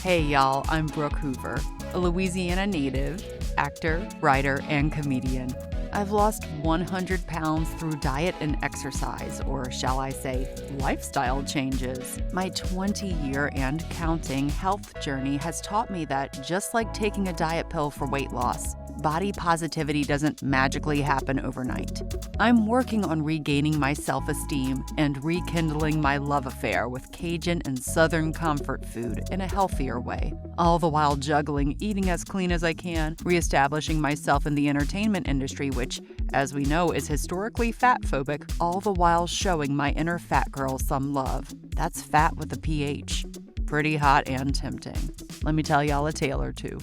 Hey y'all, I'm Brooke Hoover, a Louisiana native, actor, writer, and comedian. I've lost 100 pounds through diet and exercise, or shall I say, lifestyle changes. My 20-year and counting health journey has taught me that just like taking a diet pill for weight loss, body positivity doesn't magically happen overnight. I'm working on regaining my self-esteem and rekindling my love affair with Cajun and Southern comfort food in a healthier way, all the while juggling eating as clean as I can, reestablishing myself in the entertainment industry, which, as we know, is historically fat-phobic, all the while showing my inner fat girl some love. That's fat with a PH. Pretty hot and tempting. Let me tell y'all a tale or two.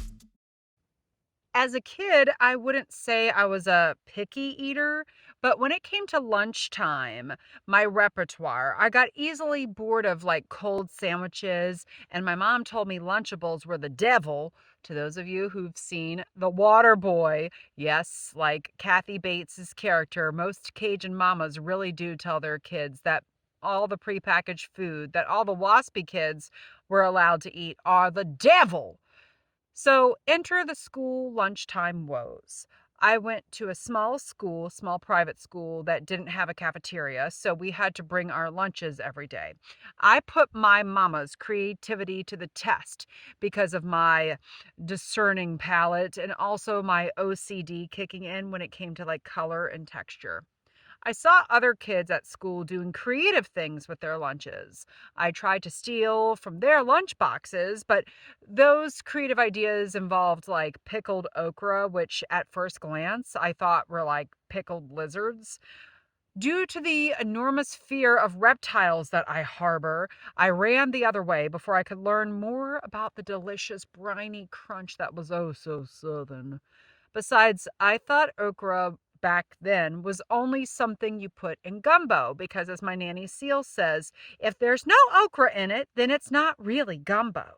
As a kid, I wouldn't say I was a picky eater, but when it came to lunchtime, my repertoire, I got easily bored of like cold sandwiches, and my mom told me Lunchables were the devil. To those of you who've seen The Water Boy, yes, like Kathy Bates's character, most Cajun mamas really do tell their kids that all the prepackaged food that all the waspy kids were allowed to eat are the devil. So enter the school lunchtime woes. I went to a small school, small private school that didn't have a cafeteria, so we had to bring our lunches every day. I put my mama's creativity to the test because of my discerning palate and also my OCD kicking in when it came to like color and texture. I saw other kids at school doing creative things with their lunches. I tried to steal from their lunch boxes, but those creative ideas involved like pickled okra, which at first glance I thought were like pickled lizards. Due to the enormous fear of reptiles that I harbor, I ran the other way before I could learn more about the delicious briny crunch that was oh so southern. Besides, I thought okra back then was only something you put in gumbo because, as my nanny Seal says, if there's no okra in it, then it's not really gumbo.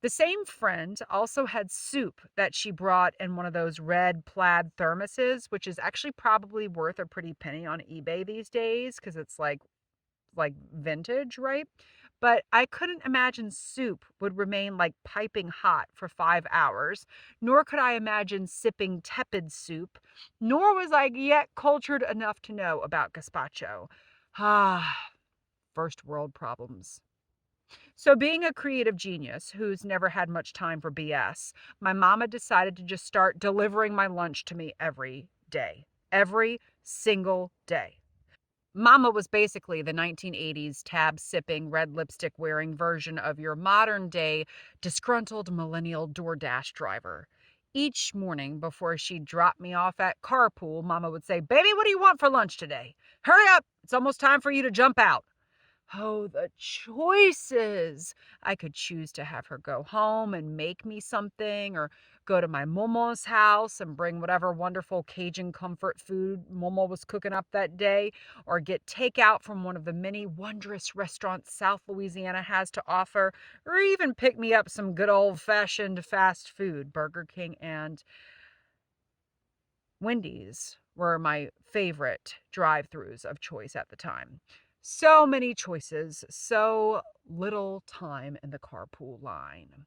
The same friend also had soup that she brought in one of those red plaid thermoses, which is actually probably worth a pretty penny on eBay these days because it's like vintage, right? But I couldn't imagine soup would remain like piping hot for 5 hours, nor could I imagine sipping tepid soup, nor was I yet cultured enough to know about gazpacho. Ah, first world problems. So, being a creative genius who's never had much time for BS, my mama decided to just start delivering my lunch to me every day, every single day. Momma was basically the 1980s tab sipping, red lipstick wearing version of your modern day disgruntled millennial DoorDash driver. Each morning before she dropped me off at carpool, Mama would say, "Baby, what do you want for lunch today? Hurry up! It's almost time for you to jump out." Oh, the choices! I could choose to have her go home and make me something, or go to my Momma's house and bring whatever wonderful Cajun comfort food Momma was cooking up that day, or get takeout from one of the many wondrous restaurants South Louisiana has to offer, or even pick me up some good old-fashioned fast food. Burger King and Wendy's were my favorite drive-throughs of choice at the time. So many choices, so little time in the carpool line.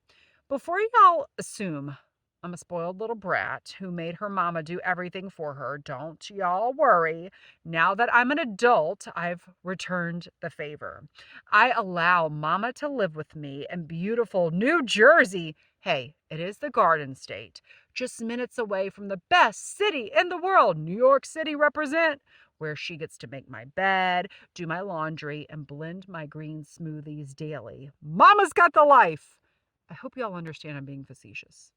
Before y'all assume I'm a spoiled little brat who made her mama do everything for her, don't y'all worry. Now that I'm an adult, I've returned the favor. I allow mama to live with me in beautiful New Jersey. Hey, it is the Garden State, just minutes away from the best city in the world, New York City represent, where she gets to make my bed, do my laundry, and blend my green smoothies daily. Mama's got the life. I hope y'all understand I'm being facetious.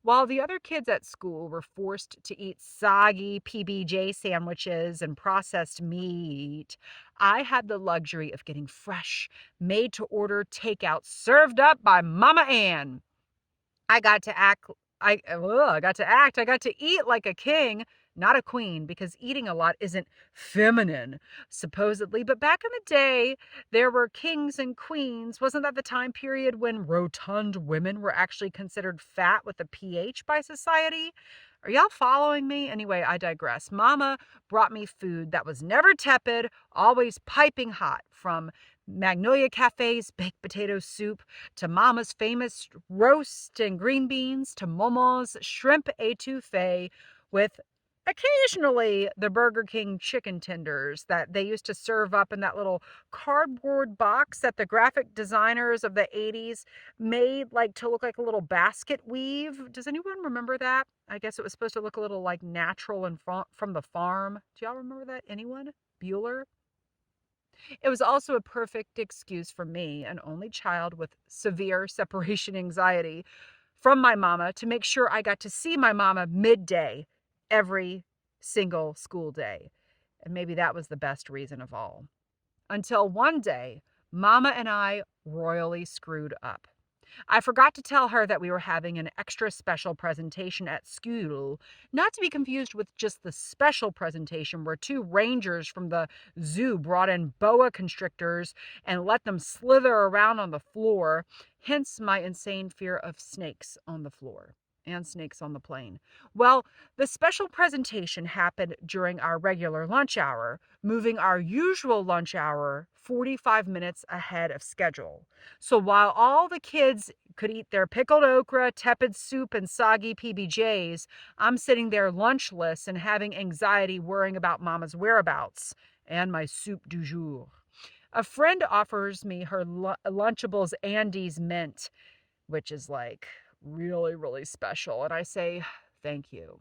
While the other kids at school were forced to eat soggy PBJ sandwiches and processed meat, I had the luxury of getting fresh, made to order takeout served up by Mama Ann. I got to act I got to eat like a king, not a queen, because eating a lot isn't feminine, supposedly. But back in the day, there were kings and queens. Wasn't that the time period when rotund women were actually considered fat with a PH by society? Are y'all following me? Anyway, I digress. Mama brought me food that was never tepid, always piping hot, from Magnolia Cafe's baked potato soup, to Mama's famous roast and green beans, to Momma's shrimp étouffée, with occasionally the Burger King chicken tenders that they used to serve up in that little cardboard box that the graphic designers of the 80s made like to look like a little basket weave. Does anyone remember that? I guess it was supposed to look a little like natural and from the farm. Do y'all remember that? Anyone? Bueller? It was also a perfect excuse for me, an only child with severe separation anxiety, from my mama to make sure I got to see my mama midday every single school day. And maybe that was the best reason of all. Until one day, Mama and I royally screwed up. I forgot to tell her that we were having an extra special presentation at school, not to be confused with just the special presentation where two rangers from the zoo brought in boa constrictors and let them slither around on the floor, hence my insane fear of snakes on the floor and snakes on the plane. Well, the special presentation happened during our regular lunch hour, moving our usual lunch hour 45 minutes ahead of schedule. So while all the kids could eat their pickled okra, tepid soup, and soggy PBJs, I'm sitting there lunchless and having anxiety worrying about Mama's whereabouts and my soup du jour. A friend offers me her Lunchables Andes Mint, which is like really, really special. And I say, thank you,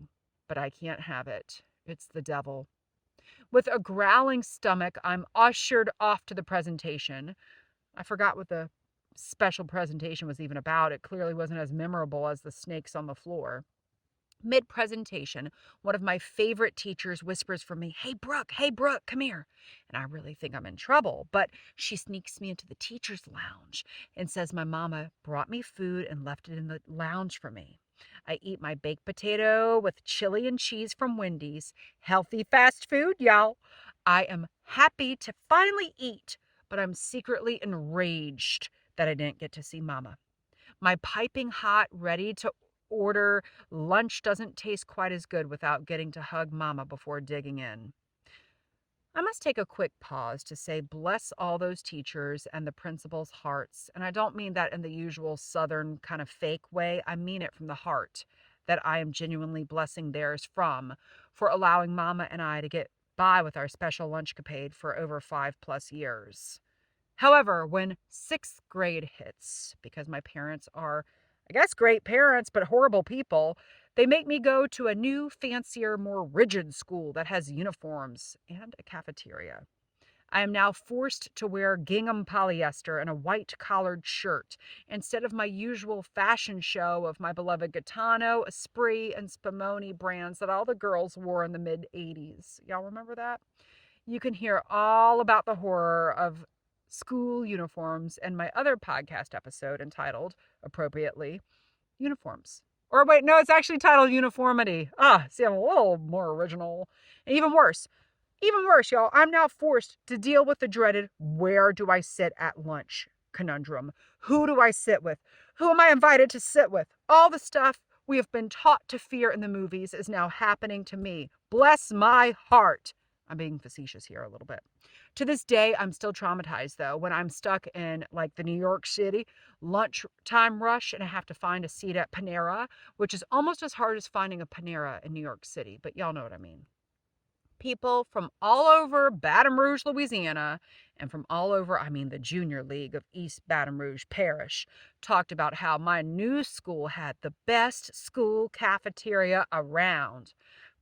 but I can't have it. It's the devil. With a growling stomach, I'm ushered off to the presentation. I forgot what the special presentation was even about. It clearly wasn't as memorable as the snakes on the floor. Mid presentation, one of my favorite teachers whispers from me, hey, Brooke, come here. And I really think I'm in trouble, but she sneaks me into the teacher's lounge and says my mama brought me food and left it in the lounge for me. I eat my baked potato with chili and cheese from Wendy's. Healthy fast food, y'all. I am happy to finally eat, but I'm secretly enraged that I didn't get to see Mama. My piping hot, ready to order lunch doesn't taste quite as good without getting to hug Mama before digging in. I must take a quick pause to say bless all those teachers and the principals' hearts. And I don't mean that in the usual Southern kind of fake way. I mean it from the heart, that I am genuinely blessing theirs from, for allowing Mama and I to get by with our special lunchcapade for over 5+ years. However, when sixth grade hits, because my parents are, I guess, great parents, but horrible people, they make me go to a new, fancier, more rigid school that has uniforms and a cafeteria. I am now forced to wear gingham polyester and a white collared shirt instead of my usual fashion show of my beloved Gaetano, Esprit, and Spumoni brands that all the girls wore in the mid 80s. Y'all remember that? You can hear all about the horror of school uniforms in my other podcast episode entitled, appropriately, Uniforms. Or wait, no, it's actually titled Uniformity. See, I'm a little more original. And even worse, y'all, I'm now forced to deal with the dreaded where do I sit at lunch conundrum. Who do I sit with? Who am I invited to sit with? All the stuff we have been taught to fear in the movies is now happening to me. Bless my heart. I'm being facetious here a little bit. To this day, I'm still traumatized though when I'm stuck in like the New York City lunchtime rush and I have to find a seat at Panera, which is almost as hard as finding a Panera in New York City, but y'all know what I mean. People from all over Baton Rouge, Louisiana, and from all over, I mean the Junior League of East Baton Rouge Parish, talked about how my new school had the best school cafeteria around.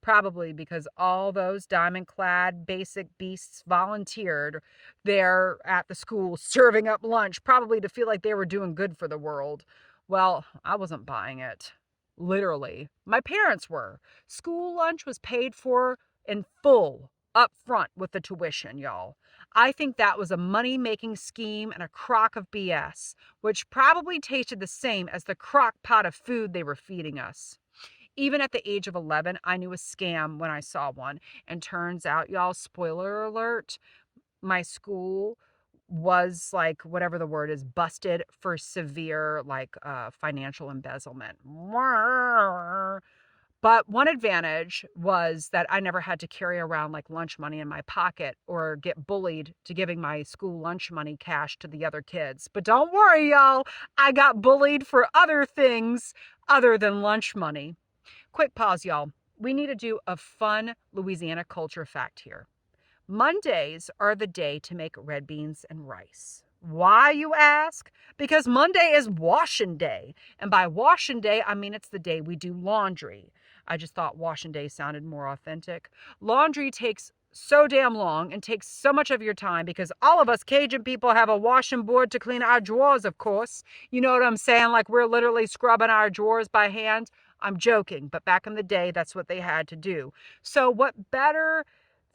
Probably because all those diamond-clad basic beasts volunteered there at the school serving up lunch, probably to feel like they were doing good for the world. Well, I wasn't buying it. Literally. My parents were. School lunch was paid for in full up front with the tuition, y'all. I think that was a money-making scheme and a crock of BS, which probably tasted the same as the crock pot of food they were feeding us. Even at the age of 11, I knew a scam when I saw one. And turns out, y'all, spoiler alert, my school was like, whatever the word is, busted for severe, like, financial embezzlement. But one advantage was that I never had to carry around like lunch money in my pocket or get bullied to giving my school lunch money cash to the other kids. But don't worry, y'all, I got bullied for other things other than lunch money. Quick pause, y'all. We need to do a fun Louisiana culture fact here. Mondays are the day to make red beans and rice. Why, you ask? Because Monday is washing day. And by washing day, I mean it's the day we do laundry. I just thought washing day sounded more authentic. Laundry takes so damn long and takes so much of your time because all of us Cajun people have a washing board to clean our drawers, of course. You know what I'm saying? Like we're literally scrubbing our drawers by hand. I'm joking, but back in the day, that's what they had to do. So, what better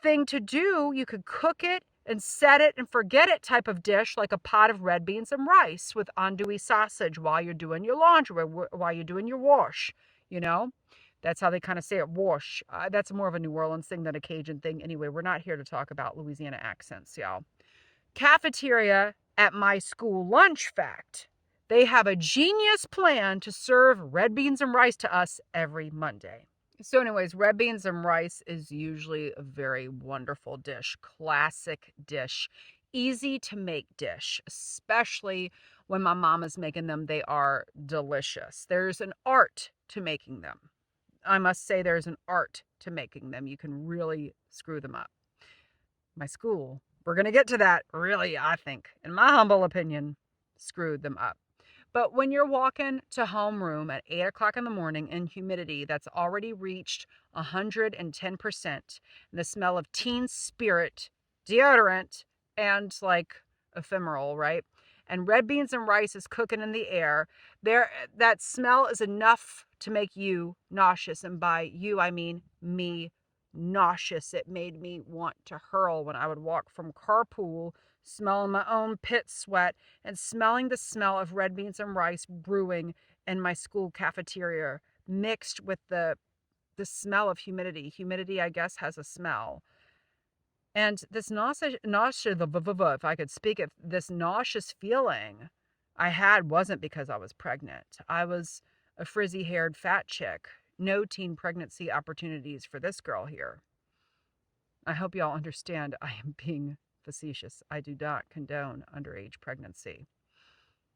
thing to do? You could cook it and set it and forget it type of dish, like a pot of red beans and rice with andouille sausage while you're doing your laundry, while you're doing your wash. You know, that's how they kind of say it, wash. That's more of a New Orleans thing than a Cajun thing. Anyway, we're not here to talk about Louisiana accents, y'all. Cafeteria at my school lunch fact. They have a genius plan to serve red beans and rice to us every Monday. So, anyways, red beans and rice is usually a very wonderful dish, classic dish, easy to make dish, especially when my mama's making them. They are delicious. There's an art to making them. I must say, there's an art to making them. You can really screw them up. My school, we're going to get to that, really, I think, in my humble opinion, screwed them up. But when you're walking to homeroom at 8 o'clock in the morning in humidity that's already reached 110%, and the smell of teen spirit, deodorant, and like ephemeral, right? And red beans and rice is cooking in the air, that smell is enough to make you nauseous. And by you, I mean me nauseous. It made me want to hurl when I would walk from carpool, smelling my own pit sweat and smelling the smell of red beans and rice brewing in my school cafeteria mixed with the smell of humidity. Humidity, I guess, has a smell. And this nausea, if I could speak it, this nauseous feeling I had wasn't because I was pregnant. I was a frizzy-haired fat chick. No teen pregnancy opportunities for this girl here. I hope y'all understand I am being facetious. I do not condone underage pregnancy.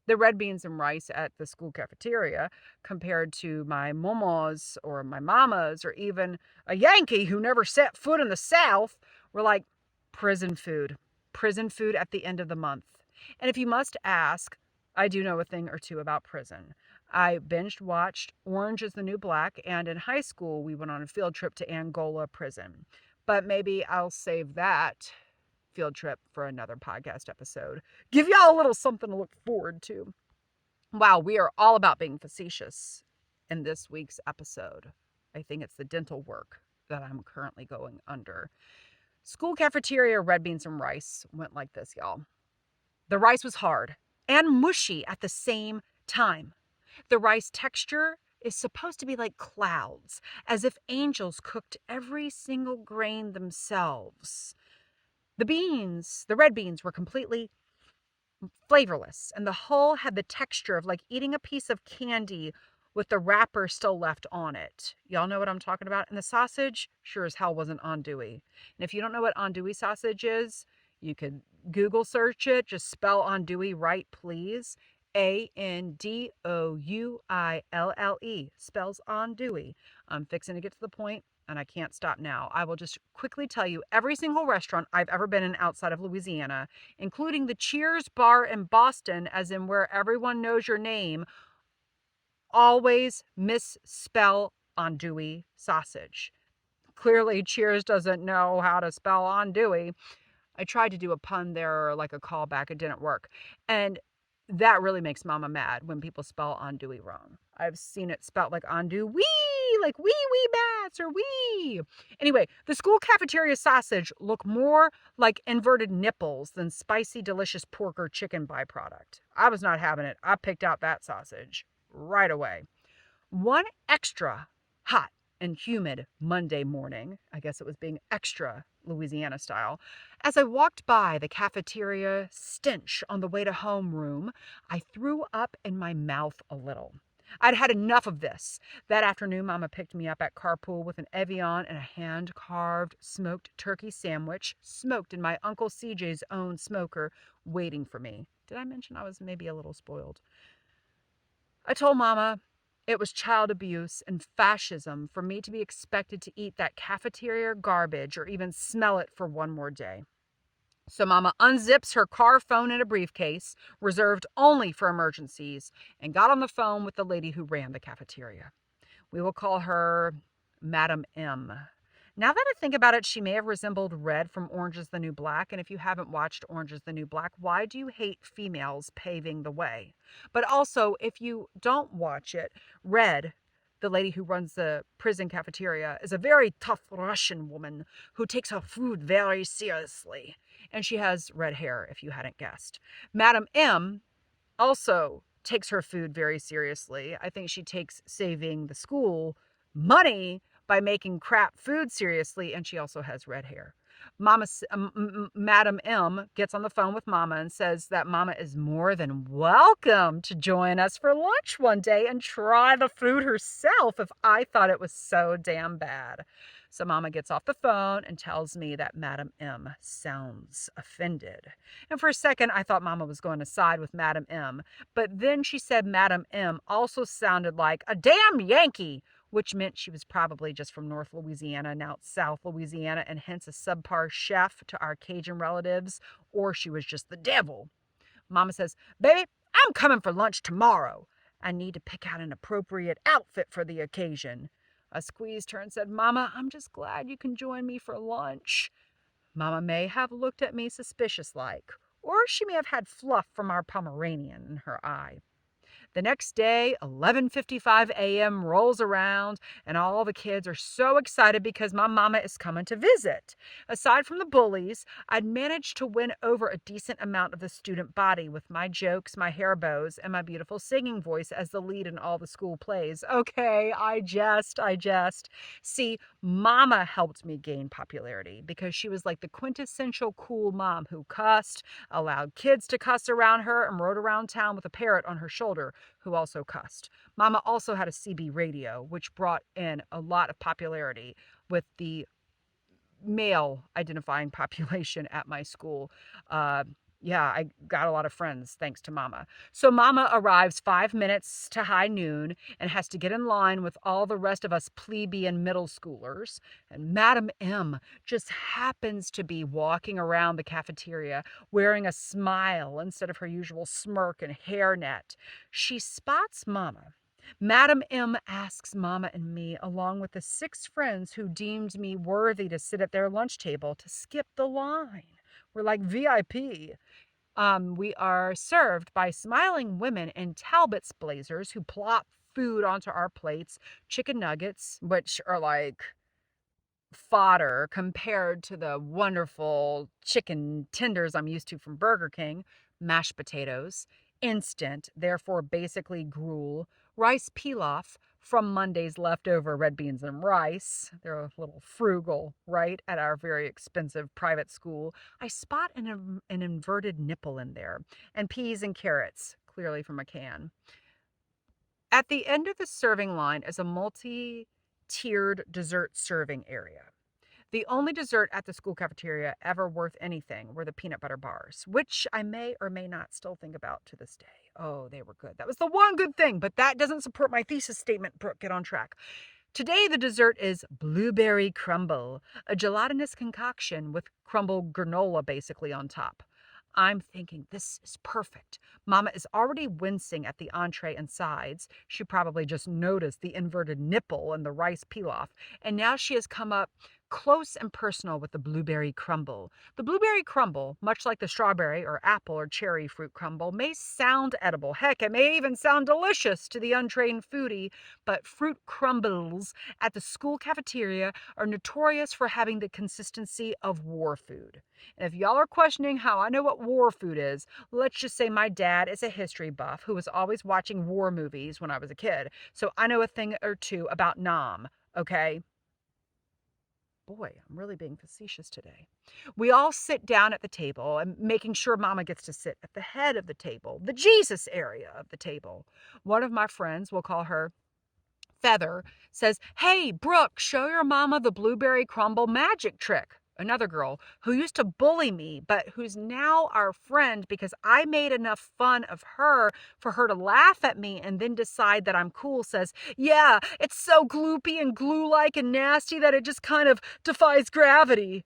The red beans and rice at the school cafeteria compared to my mommas or my mamas or even a Yankee who never set foot in the South were like prison food at the end of the month. And if you must ask, I do know a thing or two about prison. I binge watched Orange is the New Black, and in high school we went on a field trip to Angola prison. But maybe I'll save that field trip for another podcast episode. Give y'all a little something to look forward to. Wow, we are all about being facetious in this week's episode. I think it's the dental work that I'm currently going under. School cafeteria red beans and rice went like this, y'all. The rice was hard and mushy at the same time. The rice texture is supposed to be like clouds, as if angels cooked every single grain themselves. The red beans were completely flavorless, and the hull had the texture of like eating a piece of candy with the wrapper still left on it. Y'all know what I'm talking about? And the sausage sure as hell wasn't andouille. And if you don't know what andouille sausage is, you could Google search it. Just spell andouille right, please. Andouille spells andouille. I'm fixing to get to the point, and I can't stop now. I will just quickly tell you every single restaurant I've ever been in outside of Louisiana, including the Cheers bar in Boston, as in where everyone knows your name, always misspell andouille sausage. Clearly, Cheers doesn't know how to spell andouille. I tried to do a pun there, or like a callback. It didn't work. And that really makes Mama mad when people spell andouille wrong. I've seen it spelled like andouille, like wee bats or wee. Anyway, the school cafeteria sausage look more like inverted nipples than spicy, delicious pork or chicken byproduct. I was not having it. I picked out that sausage right away. One extra hot and humid Monday morning, I guess it was being extra Louisiana style, as I walked by the cafeteria stench on the way to homeroom, I threw up in my mouth a little. I'd had enough of this. That afternoon, Mama picked me up at Carpool with an Evian and a hand-carved smoked turkey sandwich, smoked in my Uncle CJ's own smoker, waiting for me. Did I mention I was maybe a little spoiled? I told Mama it was child abuse and fascism for me to be expected to eat that cafeteria garbage or even smell it for one more day. So Mama unzips her car phone in a briefcase, reserved only for emergencies, and got on the phone with the lady who ran the cafeteria. We will call her Madam M. Now that I think about it, she may have resembled Red from Orange is the New Black. And if you haven't watched Orange is the New Black, why do you hate females paving the way? But also, if you don't watch it, Red, the lady who runs the prison cafeteria, is a very tough Russian woman who takes her food very seriously. And she has red hair, if you hadn't guessed. Madam M also takes her food very seriously. I think she takes saving the school money by making crap food seriously, and she also has red hair. Madam M gets on the phone with Mama and says that Mama is more than welcome to join us for lunch one day and try the food herself if I thought it was so damn bad. So Mama gets off the phone and tells me that Madam M sounds offended. And for a second, I thought Mama was going to side with Madam M. But then she said Madam M also sounded like a damn Yankee, which meant she was probably just from North Louisiana, now South Louisiana, and hence a subpar chef to our Cajun relatives, or she was just the devil. Mama says, "Baby, I'm coming for lunch tomorrow. I need to pick out an appropriate outfit for the occasion." I squeezed her and said, "Mama, I'm just glad you can join me for lunch." Mama may have looked at me suspicious-like, or she may have had fluff from our Pomeranian in her eye. The next day, 11:55 a.m. rolls around, and all the kids are so excited because my mama is coming to visit. Aside from the bullies, I'd managed to win over a decent amount of the student body with my jokes, my hair bows, and my beautiful singing voice as the lead in all the school plays. Okay, I jest. See, Mama helped me gain popularity because she was like the quintessential cool mom who cussed, allowed kids to cuss around her, and rode around town with a parrot on her shoulder who also cussed. Mama also had a CB radio, which brought in a lot of popularity with the male identifying population at my school. Yeah, I got a lot of friends thanks to Mama. So Mama arrives 5 minutes to high noon and has to get in line with all the rest of us plebeian middle schoolers. And Madam M just happens to be walking around the cafeteria wearing a smile instead of her usual smirk and hairnet. She spots Mama. Madam M asks Mama and me, along with the 6 friends who deemed me worthy to sit at their lunch table, to skip the line. We're like VIP. We are served by smiling women in Talbot's blazers who plop food onto our plates, chicken nuggets, which are like fodder compared to the wonderful chicken tenders I'm used to from Burger King, mashed potatoes, instant, therefore basically gruel, rice pilaf from Monday's leftover red beans and rice. They're a little frugal, right, at our very expensive private school. I spot an inverted nipple in there, and peas and carrots, clearly from a can. At the end of the serving line is a multi-tiered dessert serving area. The only dessert at the school cafeteria ever worth anything were the peanut butter bars, which I may or may not still think about to this day. Oh, they were good. That was the one good thing, but that doesn't support my thesis statement, Brooke. Get on track. Today, the dessert is blueberry crumble, a gelatinous concoction with crumble granola basically on top. I'm thinking this is perfect. Mama is already wincing at the entree and sides. She probably just noticed the inverted nipple and the rice pilaf. And now she has come up close and personal with the blueberry crumble. The blueberry crumble, much like the strawberry or apple or cherry fruit crumble, may sound edible. Heck, it may even sound delicious to the untrained foodie, but fruit crumbles at the school cafeteria are notorious for having the consistency of war food. And if y'all are questioning how I know what war food is, let's just say my dad is a history buff who was always watching war movies when I was a kid. So I know a thing or two about Nam, okay? Boy, I'm really being facetious today. We all sit down at the table and making sure Mama gets to sit at the head of the table, the Jesus area of the table. One of my friends, we'll call her Feather, says, "Hey, Brooke, show your mama the blueberry crumble magic trick." Another girl who used to bully me, but who's now our friend because I made enough fun of her for her to laugh at me and then decide that I'm cool, says, "Yeah, it's so gloopy and glue-like and nasty that it just kind of defies gravity."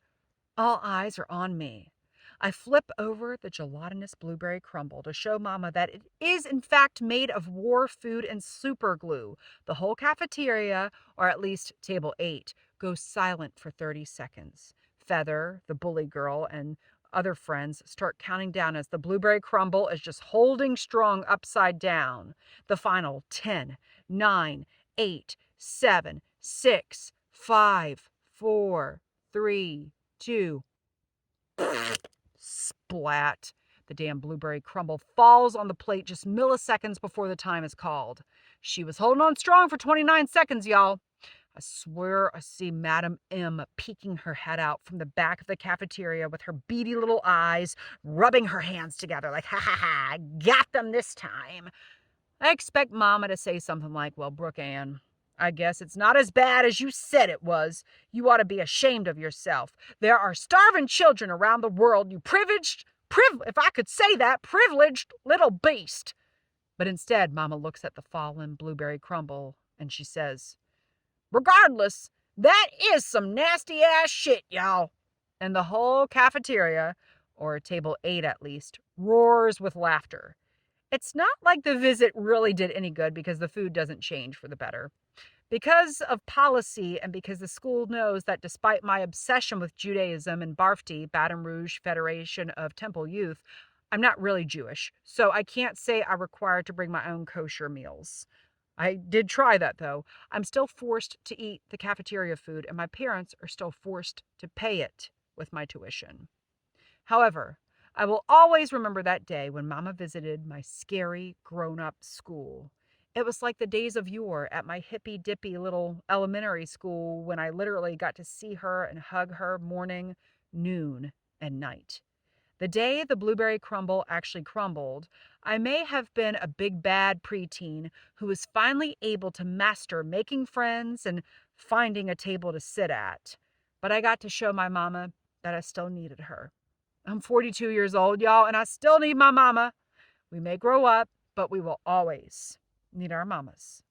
All eyes are on me. I flip over the gelatinous blueberry crumble to show Mama that it is in fact made of war food and super glue. The whole cafeteria, or at least table 8, goes silent for 30 seconds. Feather, the bully girl, and other friends start counting down as the blueberry crumble is just holding strong upside down. The final 10, 9, 8, 7, 6, 5, 4, 3, 2. Splat. The damn blueberry crumble falls on the plate just milliseconds before the time is called. She was holding on strong for 29 seconds, y'all. I swear I see Madam M peeking her head out from the back of the cafeteria with her beady little eyes, rubbing her hands together like, "Ha ha ha, got them this time." I expect Mama to say something like, "Well, Brooke Ann, I guess it's not as bad as you said it was. You ought to be ashamed of yourself. There are starving children around the world, you if I could say that, privileged little beast." But instead, Mama looks at the fallen blueberry crumble and she says, "Regardless, that is some nasty ass shit, y'all." And the whole cafeteria, or table 8 at least, roars with laughter. It's not like the visit really did any good because the food doesn't change for the better. Because of policy and because the school knows that despite my obsession with Judaism and BARFT, Baton Rouge Federation of Temple Youth, I'm not really Jewish, so I can't say I'm required to bring my own kosher meals. I did try that, though. I'm still forced to eat the cafeteria food, and my parents are still forced to pay it with my tuition. However, I will always remember that day when Mama visited my scary grown-up school. It was like the days of yore at my hippy-dippy little elementary school when I literally got to see her and hug her morning, noon, and night. The day the blueberry crumble actually crumbled, I may have been a big bad preteen who was finally able to master making friends and finding a table to sit at. But I got to show my mama that I still needed her. I'm 42 years old, y'all, and I still need my mama. We may grow up, but we will always need our mamas.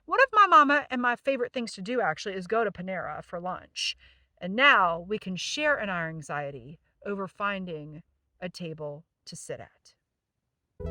One of my mama and my favorite things to do actually is go to Panera for lunch. And now we can share in our anxiety over finding a table to sit at.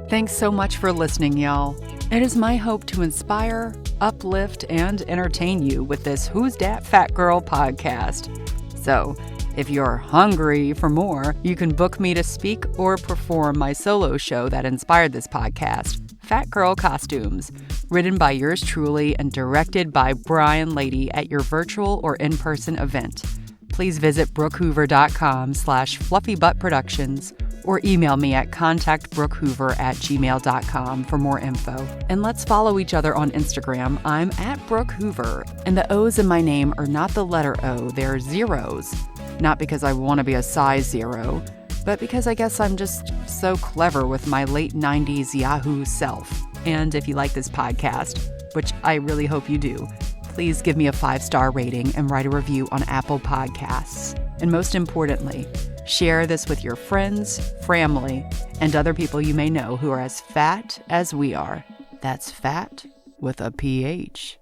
Thanks so much for listening, y'all. It is my hope to inspire, uplift, and entertain you with this Who's Dat Fat Girl podcast. So, if you're hungry for more, you can book me to speak or perform my solo show that inspired this podcast, Fat Girl Costumes, written by yours truly and directed by Brian Lady at your virtual or in-person event. Please visit brookehoover.com/fluffybuttproductions or email me at contactbrookhoover@gmail.com for more info. And let's follow each other on Instagram. I'm at Brooke Hoover, and the O's in my name are not the letter O, they're zeros. Not because I want to be a size 0, but because I guess I'm just so clever with my late 90s Yahoo self. And if you like this podcast, which I really hope you do, please give me a 5-star rating and write a review on Apple Podcasts. And most importantly, share this with your friends, family, and other people you may know who are as fat as we are. That's fat with a PH.